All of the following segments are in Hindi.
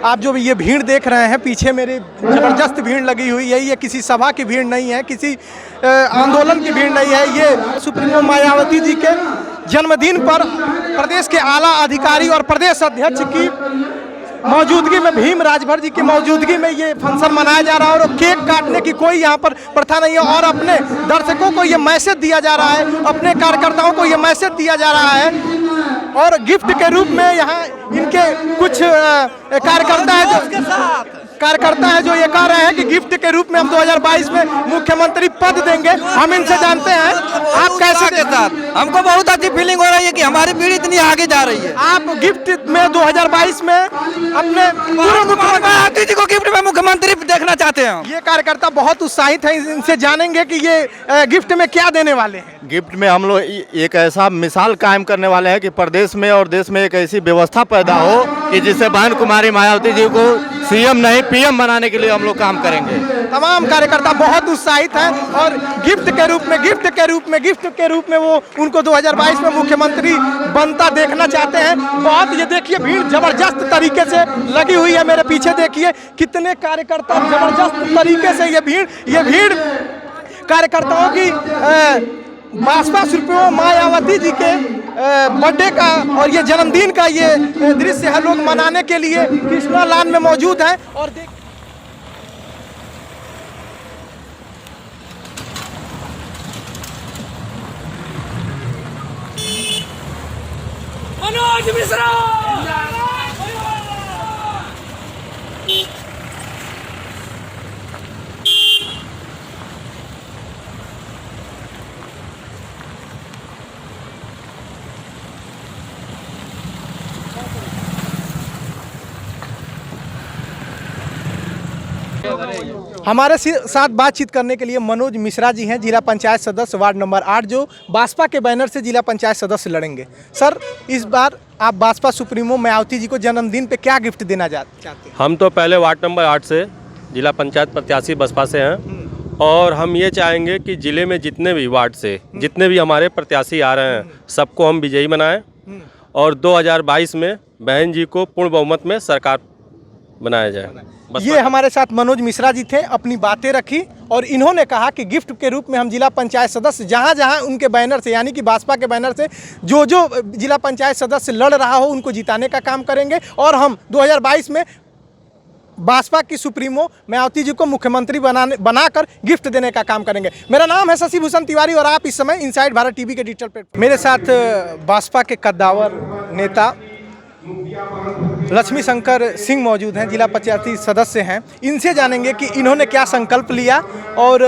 आप जो ये भीड़ देख रहे हैं पीछे मेरे, ज़बरदस्त भीड़ लगी हुई है। ये किसी सभा की भीड़ नहीं है, किसी आंदोलन की भीड़ नहीं है। ये सुप्रीमो मायावती जी के जन्मदिन पर प्रदेश के आला अधिकारी और प्रदेश अध्यक्ष की मौजूदगी में, भीम राजभर जी की मौजूदगी में ये फंक्शन मनाया जा रहा है और केक काटने की कोई यहाँ पर प्रथा नहीं है। और अपने दर्शकों को ये मैसेज दिया जा रहा है, अपने कार्यकर्ताओं को ये मैसेज दिया जा रहा है। और गिफ्ट के रूप में यहाँ इनके कुछ कार्यकर्ता है जो ये कह रहे हैं कि गिफ्ट के रूप में हम 2022 में मुख्यमंत्री पद देंगे। हम इनसे जानते हैं, आप कैसे देते? हमको बहुत अच्छी फीलिंग हो रही है कि हमारी पीढ़ी इतनी आगे जा रही है। आप गिफ्ट में 2022 में अपने पूर्व मुख्यमंत्री जी को गिफ्ट में मुख्यमंत्री देखना चाहते हैं। ये कार्यकर्ता बहुत उत्साहित है, इनसे जानेंगे कि ये गिफ्ट में क्या देने वाले हैं। गिफ्ट में हम लोग एक ऐसा मिसाल कायम करने वाले हैं कि प्रदेश में और देश में एक ऐसी व्यवस्था पैदा हो कि जिससे बहन कुमारी मायावती जी को सीएम नहीं पीएम बनाने के लिए हम लोग काम करेंगे। तमाम कार्यकर्ता बहुत उत्साहित हैं और गिफ्ट के रूप में वो उनको 2022 में मुख्यमंत्री बनता देखना चाहते हैं। बहुत, ये देखिए भीड़ जबरदस्त तरीके से लगी हुई है। मेरे पीछे देखिए कितने कार्यकर्ता जबरदस्त तरीके से ये भीड़ कार्यकर्ताओं की भाजपा सुप्रीमो मायावती जी के बर्थडे का और ये जन्मदिन का ये दृश्य है, लोग मनाने के लिए कृष्णा लान में मौजूद हैं। और मनोज मिश्रा हमारे साथ बातचीत करने के लिए मनोज मिश्रा जी हैं, जिला पंचायत सदस्य वार्ड नंबर 8, जो भाजपा के बैनर से जिला पंचायत सदस्य लड़ेंगे। सर, इस बार आप भाजपा सुप्रीमो मायावती जी को जन्मदिन पे क्या गिफ्ट देना चाहते हैं? हम तो पहले वार्ड नंबर 8 से जिला पंचायत प्रत्याशी बसपा से हैं और हम ये चाहेंगे कि ज़िले में जितने भी वार्ड से जितने भी हमारे प्रत्याशी आ रहे हैं सबको हम विजयी बनाएं और 2022 में बहन जी को पूर्ण बहुमत में सरकार बनाया जाए। ये हमारे साथ मनोज मिश्रा जी थे, अपनी बातें रखी और इन्होंने कहा कि गिफ्ट के रूप में हम जिला पंचायत सदस्य जहां उनके बैनर से, यानी कि भाजपा के बैनर से जो जिला पंचायत सदस्य लड़ रहा हो उनको जिताने का काम करेंगे और हम 2022 में भाजपा की सुप्रीमो मायावती जी को मुख्यमंत्री बनाकर गिफ्ट देने का काम करेंगे। मेरा नाम है शशि भूषण तिवारी और आप इस समय इनसाइड भारत टीवी के डिजिटल प्लेटफॉर्म। मेरे साथ भाजपा के कद्दावर नेता लक्ष्मी शंकर सिंह मौजूद हैं, जिला पंचायती सदस्य हैं। इनसे जानेंगे कि इन्होंने क्या संकल्प लिया और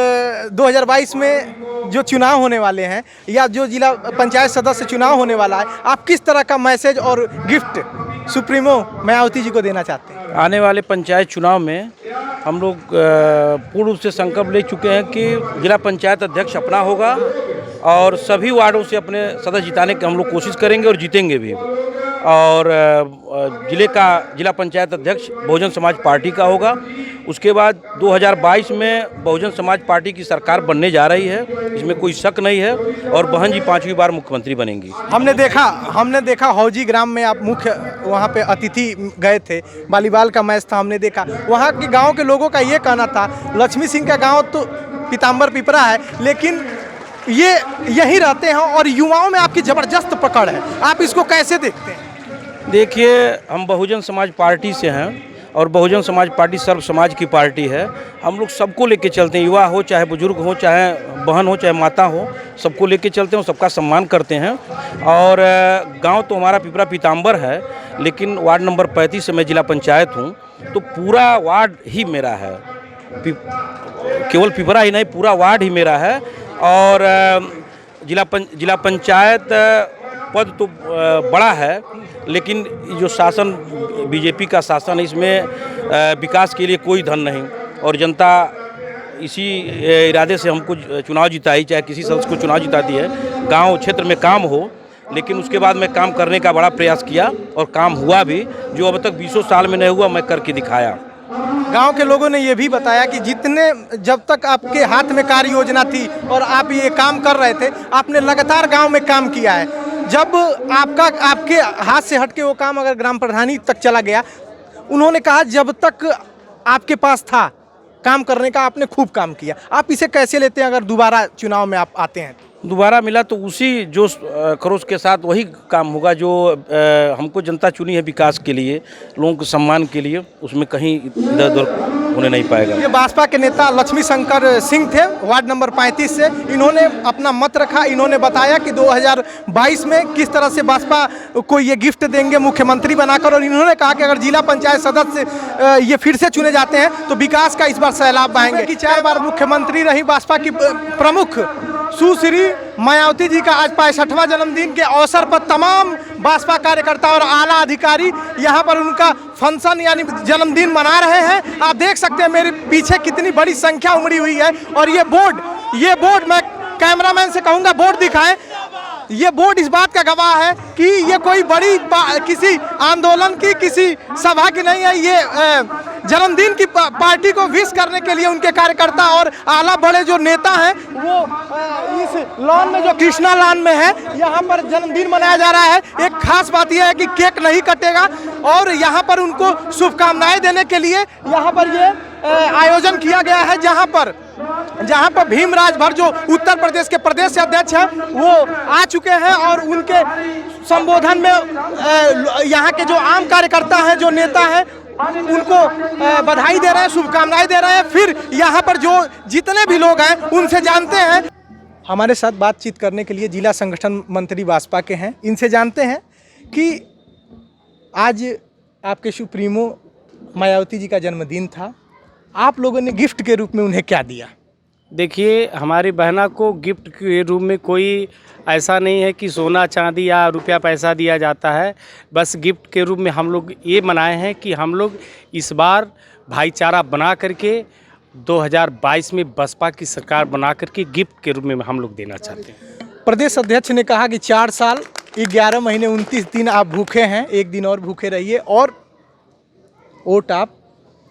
2022 में जो चुनाव होने वाले हैं या जो जिला पंचायत सदस्य चुनाव होने वाला है, आप किस तरह का मैसेज और गिफ्ट सुप्रीमो मायावती जी को देना चाहते हैं? आने वाले पंचायत चुनाव में हम लोग पूर्ण रूप से संकल्प ले चुके हैं कि जिला पंचायत अध्यक्ष अपना होगा और सभी वार्डों से अपने सदस्य जिताने की हम लोग कोशिश करेंगे और जीतेंगे भी। और जिला पंचायत अध्यक्ष बहुजन समाज पार्टी का होगा। उसके बाद 2022 में बहुजन समाज पार्टी की सरकार बनने जा रही है, इसमें कोई शक नहीं है और बहन जी 5वीं बार मुख्यमंत्री बनेंगी। हमने देखा हौजी ग्राम में आप मुख्य वहाँ पे अतिथि गए थे, वॉलीबॉल का मैच था, हमने देखा वहाँ के गाँव के लोगों का ये कहना था, लक्ष्मी सिंह का गाँव तो पीताम्बर पिपरा है लेकिन ये यहीं रहते हैं और युवाओं में आपकी ज़बरदस्त पकड़ है, आप इसको कैसे देखते हैं? देखिए, हम बहुजन समाज पार्टी से हैं और बहुजन समाज पार्टी सर्व समाज की पार्टी है। हम लोग सबको लेके चलते हैं, युवा हो चाहे बुजुर्ग हो, चाहे बहन हो चाहे माता हो, सबको लेके चलते हैं, सबका सम्मान करते हैं। और गांव तो हमारा पिपरा पीताम्बर है लेकिन वार्ड नंबर 35 से मैं जिला पंचायत हूं, तो पूरा वार्ड ही मेरा है, केवल पिपरा ही नहीं पूरा वार्ड ही मेरा है। और जिला पंचायत पद तो बड़ा है लेकिन जो शासन बीजेपी का शासन है इसमें विकास के लिए कोई धन नहीं और जनता इसी इरादे से हमको चुनाव जिताई, चाहे किसी सदस्य को चुनाव जिताती है, गांव क्षेत्र में काम हो। लेकिन उसके बाद मैं काम करने का बड़ा प्रयास किया और काम हुआ भी, जो अब तक 20 साल में नहीं हुआ मैं करके दिखाया। गांव के लोगों ने ये भी बताया कि जब तक आपके हाथ में कार्य योजना थी और आप ये काम कर रहे थे, आपने लगातार गांव में काम किया है। जब आपके हाथ से हटके वो काम अगर ग्राम प्रधानी तक चला गया, उन्होंने कहा जब तक आपके पास था काम करने का आपने खूब काम किया। आप इसे कैसे लेते हैं अगर दोबारा चुनाव में आप आते हैं? दोबारा मिला तो उसी जोश खरोश के साथ वही काम होगा जो हमको जनता चुनी है विकास के लिए, लोगों के सम्मान के लिए, उसमें कहीं इधर उधर होने नहीं पाएगा। ये भाजपा के नेता लक्ष्मी शंकर सिंह थे, वार्ड नंबर 35 से। इन्होंने अपना मत रखा, इन्होंने बताया कि 2022 में किस तरह से भाजपा को ये गिफ्ट देंगे मुख्यमंत्री बनाकर, और इन्होंने कहा कि अगर जिला पंचायत सदस्य ये फिर से चुने जाते हैं तो विकास का इस बार सैलाब बहाएंगे। कि 4 बार मुख्यमंत्री रही भाजपा की प्रमुख सुश्री मायावती जी का आज 65वां जन्मदिन के अवसर पर तमाम भाजपा कार्यकर्ता और आला अधिकारी यहाँ पर उनका फंक्शन यानी जन्मदिन मना रहे हैं। आप देख सकते हैं मेरे पीछे कितनी बड़ी संख्या उमड़ी हुई है। और ये बोर्ड मैं कैमरामैन से कहूँगा बोर्ड दिखाएं। ये बोर्ड इस बात का गवाह है कि ये कोई बड़ी किसी आंदोलन की, किसी सभा की नहीं है। ये जन्मदिन की पार्टी को विश करने के लिए उनके कार्यकर्ता और आला बड़े जो नेता हैं वो इस लॉन में, जो कृष्णा लॉन में है, यहाँ पर जन्मदिन मनाया जा रहा है। एक खास बात यह है कि केक नहीं कटेगा और यहाँ पर उनको शुभकामनाएं देने के लिए यहाँ पर ये आयोजन किया गया है, जहाँ पर भीम राजभर जो उत्तर प्रदेश के प्रदेश अध्यक्ष हैं वो आ चुके हैं और उनके संबोधन में यहाँ के जो आम कार्यकर्ता हैं, जो नेता हैं, उनको बधाई दे रहे हैं, शुभकामनाएं दे रहे हैं। फिर यहाँ पर जो जितने भी लोग हैं उनसे जानते हैं। हमारे साथ बातचीत करने के लिए जिला संगठन मंत्री भाजपा के हैं। इनसे जानते हैं कि आज आपके सुप्रीमो मायावती जी का जन्मदिन था, आप लोगों ने गिफ्ट के रूप में उन्हें क्या दिया? देखिए, हमारी बहना को गिफ्ट के रूप में कोई ऐसा नहीं है कि सोना चांदी या रुपया पैसा दिया जाता है। बस गिफ्ट के रूप में हम लोग ये मनाए हैं कि हम लोग इस बार भाईचारा बना करके 2022 में बसपा की सरकार बना करके गिफ्ट के रूप में हम लोग देना चाहते हैं। प्रदेश अध्यक्ष ने कहा कि 4 साल 11 महीने 29 दिन आप भूखे हैं, 1 दिन और भूखे रहिए और वोट आप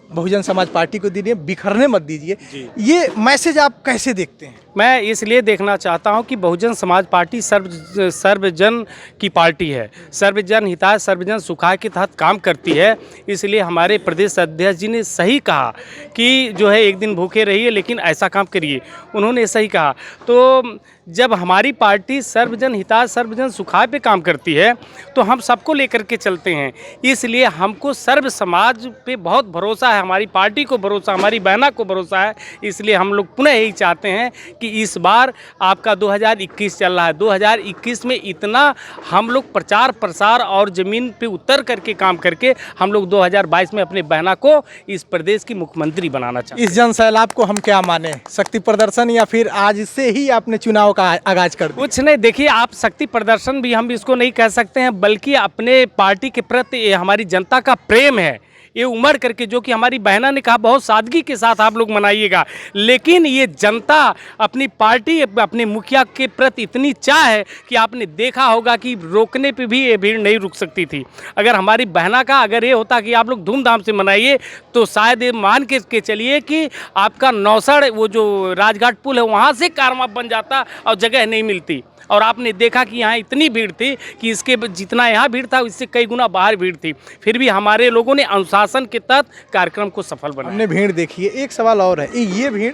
बहुजन समाज पार्टी को दीजिए, बिखरने मत दीजिए। ये मैसेज आप कैसे देखते हैं? मैं इसलिए देखना चाहता हूं कि बहुजन समाज पार्टी सर्वजन की पार्टी है, सर्वजन हिताय सर्वजन सुखाय के तहत काम करती है। इसलिए हमारे प्रदेश अध्यक्ष जी ने सही कहा कि जो है 1 दिन भूखे रहिए लेकिन ऐसा काम करिए, उन्होंने सही कहा। तो जब हमारी पार्टी सर्वजन हिताय सर्वजन सुखाय पे काम करती है तो हम सबको लेकर के चलते हैं। इसलिए हमको सर्व समाज पे बहुत भरोसा है, हमारी पार्टी को भरोसा, हमारी बहना को भरोसा है। इसलिए हम लोग पुनः यही चाहते हैं कि इस बार आपका 2021 चल रहा है, 2021 में इतना हम लोग प्रचार प्रसार और ज़मीन पे उतर करके काम करके हम लोग 2022 में अपने बहना को इस प्रदेश की मुख्यमंत्री बनाना चाहते हैं। इस जन सैलाब को हम क्या माने, शक्ति प्रदर्शन या फिर आज से ही आपने चुनाव का आगाज कर दिया? कुछ नहीं, देखिए, आप शक्ति प्रदर्शन भी हम इसको नहीं कह सकते हैं, बल्कि अपने पार्टी के प्रति हमारी जनता का प्रेम है। ये उमड़ करके, जो कि हमारी बहना ने कहा बहुत सादगी के साथ आप लोग मनाइएगा, लेकिन ये जनता अपनी पार्टी अपने मुखिया के प्रति इतनी चाह है कि आपने देखा होगा कि रोकने पे भी ये भीड़ नहीं रुक सकती थी। अगर हमारी बहना का अगर ये होता कि आप लोग धूमधाम से मनाइए तो शायद ये मान के चलिए कि आपका नौसड़ वो जो राजघाट पुल है वहाँ से कारवा बन जाता और जगह नहीं मिलती। और आपने देखा कि यहाँ इतनी भीड़ थी कि इसके जितना यहाँ भीड़ था इससे कई गुना बाहर भीड़ थी, फिर भी हमारे लोगों ने अनुशासन के तहत कार्यक्रम को सफल बनाया। हमने भीड़ देखी है। एक सवाल और है, ये भीड़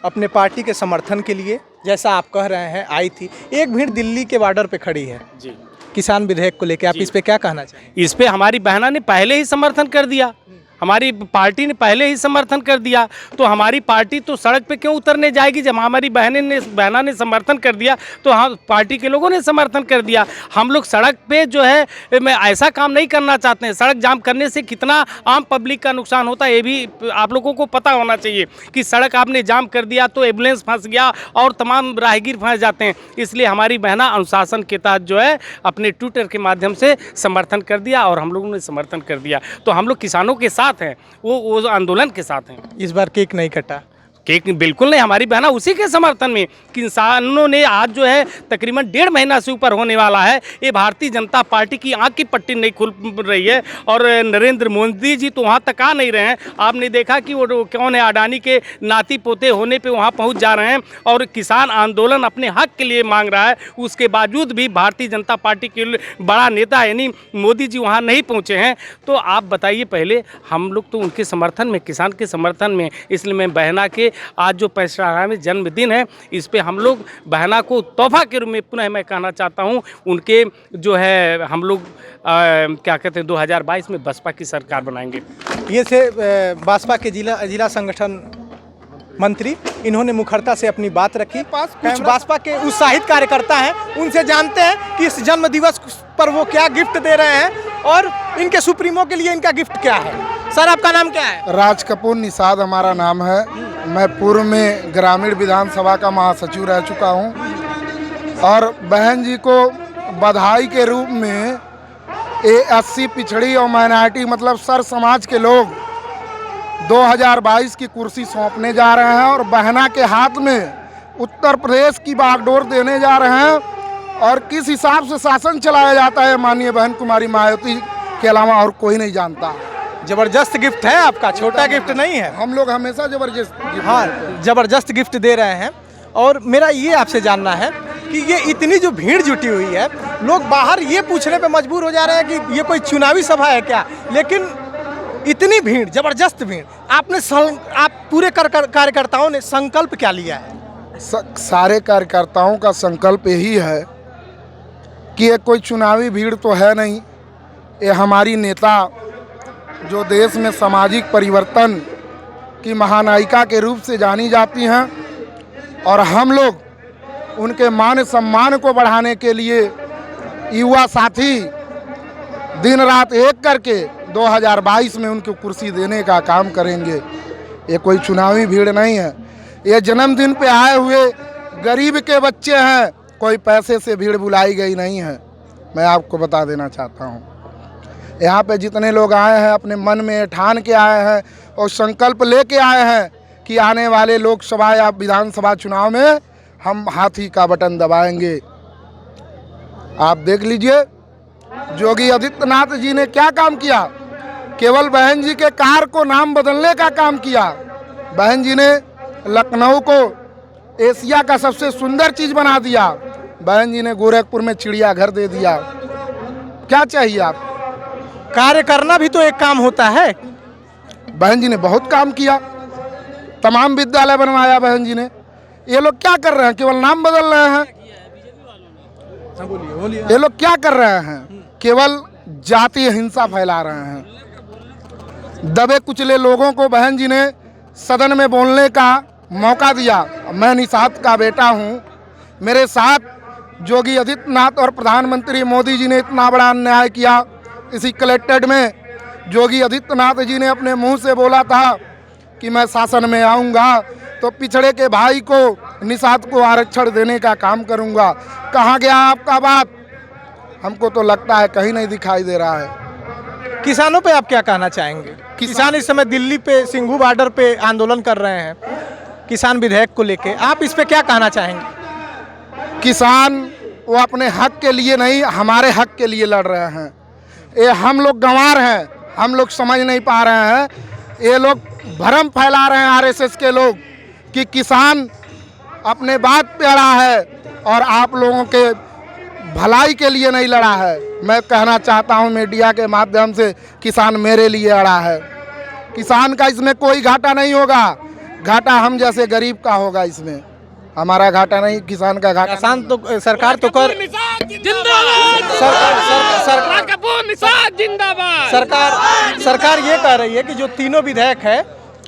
अपने पार्टी के समर्थन के लिए जैसा आप कह रहे हैं आई थी, एक भीड़ दिल्ली के बॉर्डर पे खड़ी है जी किसान विधेयक को लेकर, आप इस पे क्या कहना चाहेंगे? इस पे हमारी बहना ने पहले ही समर्थन कर दिया, हमारी पार्टी ने पहले ही समर्थन कर दिया। तो हमारी पार्टी तो सड़क पे क्यों उतरने जाएगी? जब हमारी बहना ने समर्थन कर दिया तो हम पार्टी के लोगों ने समर्थन कर दिया। हम लोग सड़क पे जो है मैं ऐसा काम नहीं करना चाहते हैं। सड़क जाम करने से कितना आम पब्लिक का नुकसान होता है ये भी आप लोगों को पता होना चाहिए कि सड़क आपने जाम कर दिया तो एम्बुलेंस फंस गया और तमाम राहगीर फंस जाते हैं। इसलिए हमारी बहना अनुशासन के तहत जो है अपने ट्विटर के माध्यम से समर्थन कर दिया और हम लोगों ने समर्थन कर दिया। तो हम लोग किसानों के साथ हैं, वो आंदोलन के साथ हैं। इस बार केक नहीं कटा? कि बिल्कुल नहीं, हमारी बहना उसी के समर्थन में। किसानों ने आज जो है तकरीबन 1.5 महीना से ऊपर होने वाला है, ये भारतीय जनता पार्टी की आंख की पट्टी नहीं खुल रही है। और नरेंद्र मोदी जी तो वहाँ तक आ नहीं रहे हैं। आपने देखा कि वो कौन है, अडानी के नाती पोते होने पे वहाँ पहुँच जा रहे हैं और किसान आंदोलन अपने हक के लिए मांग रहा है। उसके बावजूद भी भारतीय जनता पार्टी के बड़ा नेता यानी मोदी जी वहाँ नहीं पहुँचे हैं। तो आप बताइए, पहले हम लोग तो उनके समर्थन में, किसान के समर्थन में, इसलिए मैं बहना के आज जो 65वां जन्मदिन है, इस पे हम लोग बहना को तोहफा के रूप में पुनः मैं कहना चाहता हूँ, उनके जो है हम लोग क्या कहते हैं 2022 में बसपा की सरकार बनाएंगे। ये से बसपा के जिला संगठन मंत्री, इन्होंने मुखरता से अपनी बात रखी। कुछ बसपा के उत्साहित कार्यकर्ता हैं, उनसे जानते हैं कि इस जन्म दिवस पर वो क्या गिफ्ट दे रहे हैं और इनके सुप्रीमो के लिए इनका गिफ्ट क्या है। सर, आपका नाम क्या है? राज कपूर निषाद हमारा नाम है। मैं पूर्व में ग्रामीण विधानसभा का महासचिव रह चुका हूं और बहन जी को बधाई के रूप में SC पिछड़ी और माइनॉरिटी मतलब सर समाज के लोग 2022 की कुर्सी सौंपने जा रहे हैं और बहना के हाथ में उत्तर प्रदेश की बागडोर देने जा रहे हैं। और किस हिसाब से शासन चलाया जाता है माननीय बहन कुमारी मायावती के अलावा और कोई नहीं जानता। जबरदस्त गिफ्ट है आपका, छोटा गिफ्ट नहीं है। हम लोग हमेशा जबरदस्त गिफ्ट हाँ, जबरदस्त गिफ्ट दे रहे हैं। और मेरा ये आपसे जानना है कि ये इतनी जो भीड़ जुटी हुई है, लोग बाहर ये पूछने पे मजबूर हो जा रहे हैं कि ये कोई चुनावी सभा है क्या, लेकिन इतनी भीड़, जबरदस्त भीड़, आप पूरे कार्यकर्ताओं ने संकल्प क्या लिया है? सारे कार्यकर्ताओं का संकल्प यही है कि ये कोई चुनावी भीड़ तो है नहीं, ये हमारी नेता जो देश में सामाजिक परिवर्तन की महानायिका के रूप से जानी जाती हैं और हम लोग उनके मान सम्मान को बढ़ाने के लिए युवा साथी दिन रात एक करके 2022 में उनको कुर्सी देने का काम करेंगे। ये कोई चुनावी भीड़ नहीं है, ये जन्मदिन पे आए हुए गरीब के बच्चे हैं, कोई पैसे से भीड़ बुलाई गई नहीं है। मैं आपको बता देना चाहता हूँ, यहाँ पे जितने लोग आए हैं अपने मन में ठान के आए हैं और संकल्प लेके आए हैं कि आने वाले लोकसभा या विधानसभा चुनाव में हम हाथी का बटन दबाएंगे। आप देख लीजिए योगी आदित्यनाथ जी ने क्या काम किया, केवल बहन जी के कार को नाम बदलने का काम किया। बहन जी ने लखनऊ को एशिया का सबसे सुंदर चीज़ बना दिया। बहन जी ने गोरखपुर में चिड़ियाघर दे दिया। क्या चाहिए आप? कार्य करना भी तो एक काम होता है। बहन जी ने बहुत काम किया, तमाम विद्यालय बनवाया बहन जी ने। ये लोग क्या कर रहे हैं? केवल नाम बदल रहे हैं। ये लोग क्या कर रहे हैं? केवल जातीय हिंसा फैला रहे हैं। दबे कुचले लोगों को बहन जी ने सदन में बोलने का मौका दिया। मैं निषाद का बेटा हूं, मेरे साथ योगी आदित्यनाथ और प्रधानमंत्री मोदी जी ने इतना बड़ा अन्याय किया। इसी कलेक्टेड में योगी आदित्यनाथ जी ने अपने मुंह से बोला था कि मैं शासन में आऊंगा तो पिछड़े के भाई को निषाद को आरक्षण देने का काम करूंगा। कहाँ गया आपका बात? हमको तो लगता है कहीं नहीं दिखाई दे रहा है। किसानों पे आप क्या कहना चाहेंगे? किसान इस समय दिल्ली पे सिंघू बॉर्डर पे आंदोलन कर रहे हैं किसान विधेयक को लेके, आप इस पे क्या कहना चाहेंगे? किसान वो अपने हक के लिए नहीं, हमारे हक के लिए लड़ रहे हैं। ये हम लोग गंवार हैं, हम लोग समझ नहीं पा रहे हैं। ये लोग भ्रम फैला रहे हैं आरएसएस के लोग कि किसान अपने बात पे अड़ा है और आप लोगों के भलाई के लिए नहीं लड़ा है। मैं कहना चाहता हूं मीडिया के माध्यम से, किसान मेरे लिए अड़ा है। किसान का इसमें कोई घाटा नहीं होगा, घाटा हम जैसे गरीब का होगा। इसमें हमारा घाटा नहीं, किसान का घाटा। किसान तो सरकार तो कर सरकार ये कह रही है कि जो तीनों विधेयक है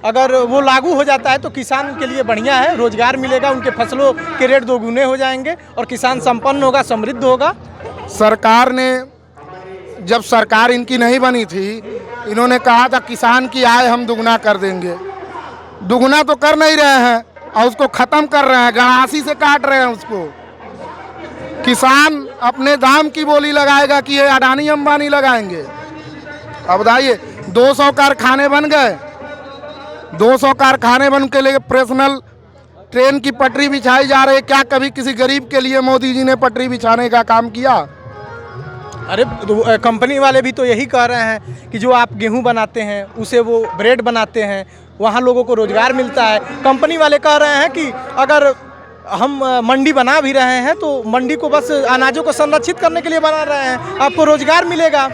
अगर वो लागू हो जाता है तो किसान के लिए बढ़िया है, रोजगार मिलेगा, उनके फसलों के रेट दोगुने हो जाएंगे और किसान संपन्न होगा, समृद्ध होगा। सरकार ने, जब सरकार इनकी नहीं बनी थी, इन्होंने कहा था किसान की आय हम दुगना कर देंगे। दुगना तो कर नहीं रहे हैं और उसको ख़त्म कर रहे हैं, गणासी से काट रहे हैं उसको। किसान अपने दाम की बोली लगाएगा कि ये अडानी अंबानी लगाएंगे। अब बताइए 200 कारखाने बन गए, 200 कारखाने बन के लिए पर्सनल ट्रेन की पटरी बिछाई जा रही है। क्या कभी किसी गरीब के लिए मोदी जी ने पटरी बिछाने का काम किया? अरे कंपनी वाले भी तो यही कह रहे हैं कि जो आप गेहूं बनाते हैं उसे वो ब्रेड बनाते हैं, वहाँ लोगों को रोजगार मिलता है। कंपनी वाले कह रहे हैं कि अगर हम मंडी बना भी रहे हैं तो मंडी को बस अनाजों को संरक्षित करने के लिए बना रहे हैं, आपको रोजगार मिलेगा।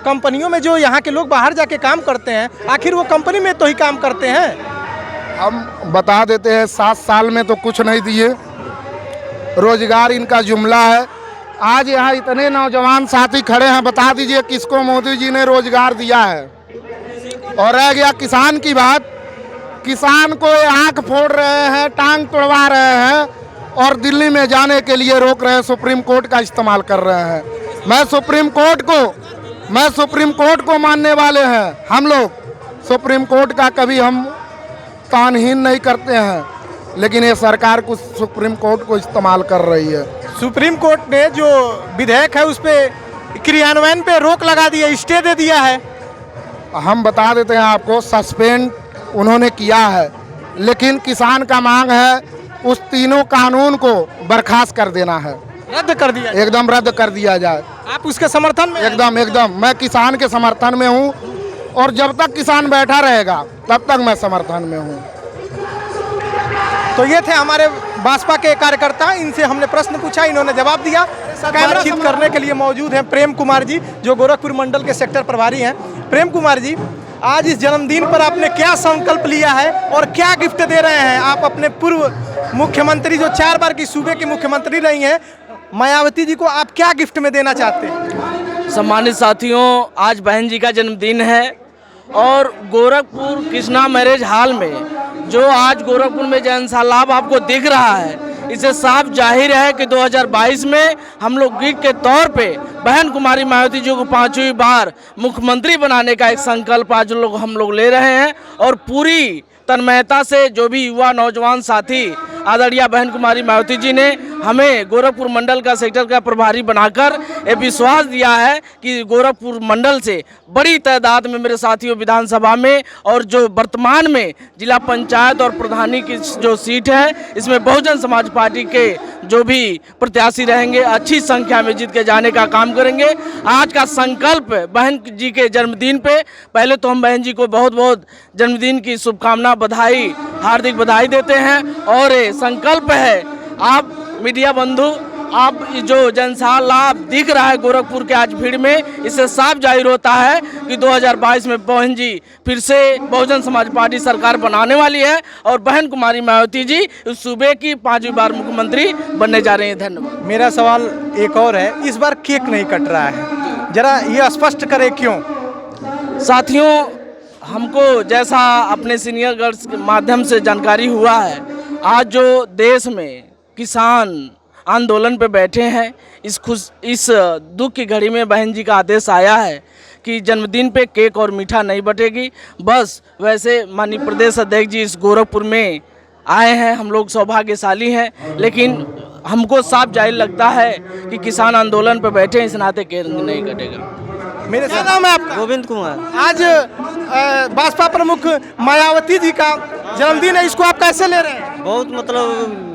कंपनियों में जो यहाँ के लोग बाहर जाके काम करते हैं, आखिर वो कंपनी में तो ही काम करते हैं। हम बता देते हैं 7 साल में तो कुछ नहीं दिए, रोजगार इनका जुमला है। आज यहाँ इतने नौजवान साथी खड़े हैं, बता दीजिए किसको मोदी जी ने रोजगार दिया है। और रह गया किसान की बात, किसान को आंख फोड़ रहे हैं, टांग तोड़वा रहे हैं और दिल्ली में जाने के लिए रोक रहे हैं, सुप्रीम कोर्ट का इस्तेमाल कर रहे हैं। मैं सुप्रीम कोर्ट को मानने वाले हैं हम लोग, सुप्रीम कोर्ट का कभी हम तानहीन नहीं करते हैं, लेकिन ये सरकार कुछ सुप्रीम कोर्ट को इस्तेमाल कर रही है। सुप्रीम कोर्ट ने जो विधेयक है उस पर क्रियान्वयन पे रोक लगा दी है, स्टे दे दिया है। हम बता देते हैं आपको, सस्पेंड उन्होंने किया है, लेकिन किसान का मांग है उस तीनों कानून को बर्खास्त कर देना है, रद्द कर दिया, एकदम रद्द कर दिया जाए। आप उसके समर्थन में? एकदम मैं किसान के समर्थन में हूँ और जब तक किसान बैठा रहेगा तब तक मैं समर्थन में हूँ। तो ये थे हमारे भाजपा के कार्यकर्ता, इनसे हमने प्रश्न पूछा, इन्होंने जवाब दिया। बातचीत करने के लिए मौजूद हैं प्रेम कुमार जी, जो गोरखपुर मंडल के सेक्टर प्रभारी हैं। प्रेम कुमार जी, आज इस जन्मदिन पर आपने क्या संकल्प लिया है और क्या गिफ्ट दे रहे हैं? आप अपने पूर्व मुख्यमंत्री, जो 4 बार की सूबे की मुख्यमंत्री रही हैं, मायावती जी को आप क्या गिफ्ट में देना चाहते हैं? सम्मानित साथियों, आज बहन जी का जन्मदिन है और गोरखपुर कृष्णा मैरिज हॉल में जो आज गोरखपुर में जन सैलाब आपको दिख रहा है, इससे साफ जाहिर है कि 2022 में हम लोग गिफ्ट के तौर पे बहन कुमारी मायावती जी को 5वीं बार मुख्यमंत्री बनाने का एक संकल्प आज हम लोग ले रहे हैं। और पूरी तन्मयता से जो भी युवा नौजवान साथी आदरणीय बहन कुमारी मायावती जी ने हमें गोरखपुर मंडल का सेक्टर का प्रभारी बनाकर ये विश्वास दिया है कि गोरखपुर मंडल से बड़ी तादाद में मेरे साथियों विधानसभा में और जो वर्तमान में जिला पंचायत और प्रधानी की जो सीट है, इसमें बहुजन समाज पार्टी के जो भी प्रत्याशी रहेंगे अच्छी संख्या में जीत के जाने का काम करेंगे। आज का संकल्प बहन जी के जन्मदिन पे पहले तो हम बहन जी को बहुत बहुत जन्मदिन की शुभकामना, बधाई, हार्दिक बधाई देते हैं। और संकल्प है, आप मीडिया बंधु, आप जो जनसैलाब दिख रहा है गोरखपुर के आज भीड़ में, इससे साफ जाहिर होता है कि 2022 में बहन जी फिर से बहुजन समाज पार्टी सरकार बनाने वाली है और बहन कुमारी मायावती जी इस सूबे की 5वीं बार मुख्यमंत्री बनने जा रहे हैं। धन्यवाद। मेरा सवाल एक और है, इस बार केक नहीं कट रहा है, जरा ये स्पष्ट करें क्यों? साथियों, हमको जैसा अपने सीनियर गर्ल्स के माध्यम से जानकारी हुआ है, आज जो देश में किसान आंदोलन पे बैठे हैं, इस दुख की घड़ी में बहन जी का आदेश आया है कि जन्मदिन पे केक और मीठा नहीं बटेगी। बस वैसे माननीय प्रदेश अध्यक्ष जी इस गोरखपुर में आए हैं, हम लोग सौभाग्यशाली हैं, लेकिन हमको साफ जाहिर लगता है कि किसान आंदोलन पे बैठे हैं, इस नाते केक नहीं कटेगा। मेरे क्या नाम है आपका? गोविंद कुमार। आज भाजपा प्रमुख मायावती जी का जन्मदिन है, इसको आप कैसे ले रहे हैं? बहुत मतलब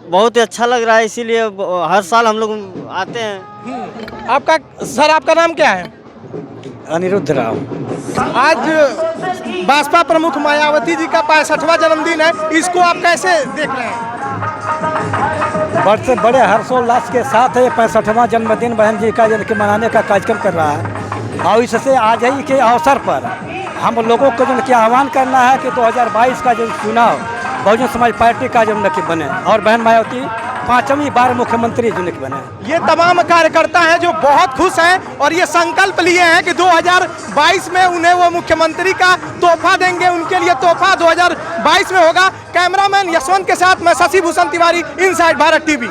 बहुत ही अच्छा लग रहा है, इसीलिए हर साल हम लोग आते हैं। आपका सर, आपका नाम क्या है? अनिरुद्ध राव। आज भाजपा प्रमुख मायावती जी का 65वां जन्मदिन है, इसको आप कैसे देख रहे हैं? बड़े हर्षोल्लास के साथ ये 65वां जन्मदिन बहन जी का मनाने का कार्यक्रम कर रहा है और इससे आज ही के अवसर पर हम लोगों को जो आह्वान करना है कि 2022 का जो चुनाव बहुजन समाज पार्टी का जो बने और बहन मायावती 5वीं बार मुख्यमंत्री जो बने। ये तमाम कार्यकर्ता हैं जो बहुत खुश हैं और ये संकल्प लिए हैं कि 2022 में उन्हें वो मुख्यमंत्री का तोहफा देंगे, उनके लिए तोहफा 2022 में होगा। कैमरामैन यशवंत के साथ मैं शशि भूषण तिवारी, इनसाइड भारत टीवी।